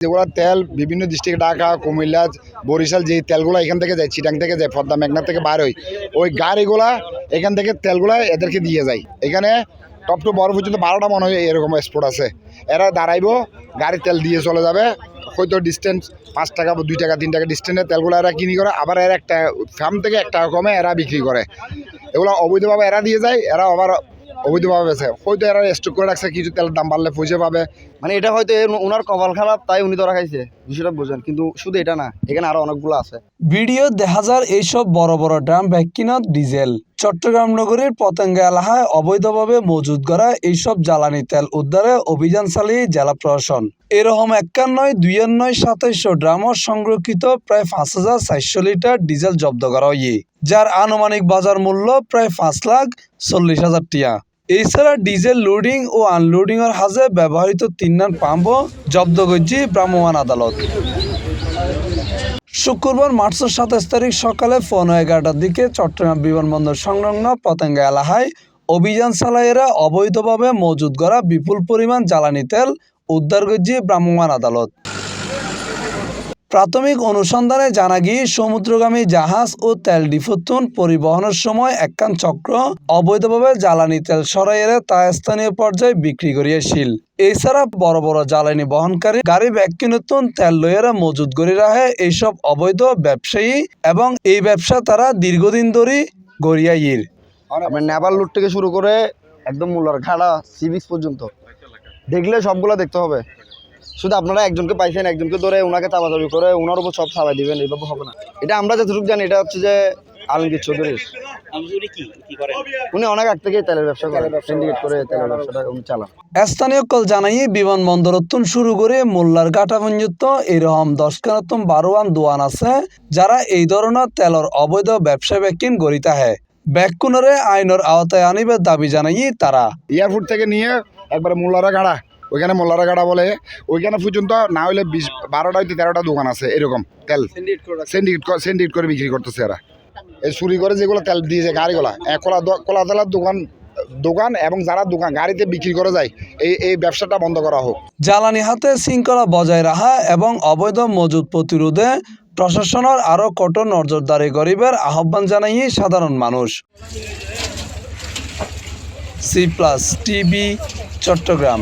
যেগুলো তেল বিভিন্ন ডিস্ট্রিক্ট, ঢাকা, কুমিল্লা, বরিশাল, যে তেলগুলো এখান থেকে যায়, চিটাং থেকে যায়, পদ্মা মেঘনা থেকে বার হয়, ওই গাড়িগুলা এখান থেকে তেলগুলা এদেরকে দিয়ে যায়। এখানে টপ টু বড় পর্যন্ত 12টা মনে হয় এরকম স্পট আছে। এরা দাঁড়াইবো, গাড়ি তেল দিয়ে চলে যাবে, হয়তো ডিস্টেন্স 5 টাকা বা 2 টাকা 3 টাকা ডিস্টেন্সের তেলগুলো এরা কিনি করে, আবার এরা একটা ফার্ম থেকে 1 টাকা কমে এরা বিক্রি করে। এগুলো অবৈধভাবে এরা দিয়ে যায়, এরা আবার অবৈধভাবে বেছে, হয়তো এরা স্টক করে রাখছে, কিছু তেলের দাম বাড়লে পয়সা পাবে। মানে এটা হয়তো ওনার কপাল খারাপ, তাই উনি ধরা খাইছে, বিষয়টা বোঝেন। কিন্তু শুধু এটা না, এখানে আরো অনেকগুলো আছে। ভিডিও দেখা যায় এইসব বড় বড় ড্রাম ভ্যাকিনত ডিজেল চট্টগ্রাম নগরীর পতেঙ্গা এলাকায় অবৈধভাবে মজুদ করা এইসব জ্বালানি তেল উদ্ধারে অভিযান চালিয়ে জেলা প্রশাসন। এরকম 51, 2 2700 ড্রামত সংরক্ষিত প্রায় 5400 লিটার ডিজেল জব্দ করা হয়, যার আনুমানিক বাজার মূল্য প্রায় 5,40,000 টাকা। এছাড়া ডিজেল লোডিং ও আনলোডিং এর হাজে ব্যবহৃত 3 নং পাম্পও জব্দ করেছে ভ্রাম্যমাণ আদালত। শুক্রবার মার্চ 27 তারিখ সকালে 11:15টার দিকে চট্টগ্রাম বিমানবন্দর সংলগ্ন পতেঙ্গা এলাকায় অভিযান চালায় এরা অবৈধভাবে মজুদ করা বিপুল পরিমাণ জ্বালানি তেল উদ্ধার করেছে ভ্রাম্যমাণ আদালত। প্রাথমিক অনুসন্ধানে জানা গিয়ে সমুদ্রগামী জাহাজ ও তেল ডিপোতুন পরিবহনের সময় একখান চক্র অবৈধভাবে জ্বালানি তেল সরাইয়ে তা স্থানীয় পর্যায়ে বিক্রি করিয়াছিল। এছাড়া বড় বড় জ্বালানি বহনকারী গাড়ি ব্যাগকিনতুন তেল লইয়েরা মজুদ করে রাখে এইসব অবৈধ ব্যবসায়ী, এবং এই ব্যবসা তারা দীর্ঘদিন ধরে গড়িয়াইয়ের। আপনার নেভাল লুট থেকে শুরু করে একদম মুলার ঘাড়া সি বিচ পর্যন্ত দেখলে সবগুলো দেখতে হবে। শুধু আপনারা একজনকে পাইছেন, একজনকে ধরে ওনাকে চাপাচাপি করে ওনার উপর সব চাপাই দিবেন, এইভাবে হবে না। এটা আমরা যতটুকু জানি, এটা হচ্ছে যে আলমগীর চৌধুরী, উনি অনেক আগ থেকে তেলের ব্যবসা করেন, সিন্ডিকেট করে তেলের ব্যবসাটা উনি চালান। স্থানীয় কল জানাই বিমানবন্দরতুন শুরু করে মোল্লার ঘাটা পর্যন্ত এরকম 10খানতুন 12 দোয়ান আছে যারা এই ধরনের তেলর অবৈধ ব্যবসা ব্যাকিন গড়িতা হয়। ব্যাকুনরে আইনের আওতায় আনিবে দাবি জানাই তারা। এয়ারপোর্ট থেকে নিয়ে একবারে মোল্লারা গাড়া, ওইখানে মোল্লারা গাড়া বলে, ওইখানে পর্যন্ত না হলে 12টা হইতে 13টা দোকান আছে এরকম তেল সিন্ডিকেট করে বিক্রি করতেছে এরা। এই চুরি করে যেগুলো তেল দিয়েছে গাড়িগুলা, কোলাতলার দোকান এবং যারা দোকান গাড়িতে বিক্রি করে যায়, এই ব্যবসাটা বন্ধ করা হোক। জ্বালানি হাতে শৃঙ্খলা বজায় রাখা এবং অবৈধ মজুদ প্রতিরোধে প্রশাসনের আরও কঠোর নজরদারি করিবার আহ্বান জানাই সাধারণ মানুষ। C+ TV Chittagong.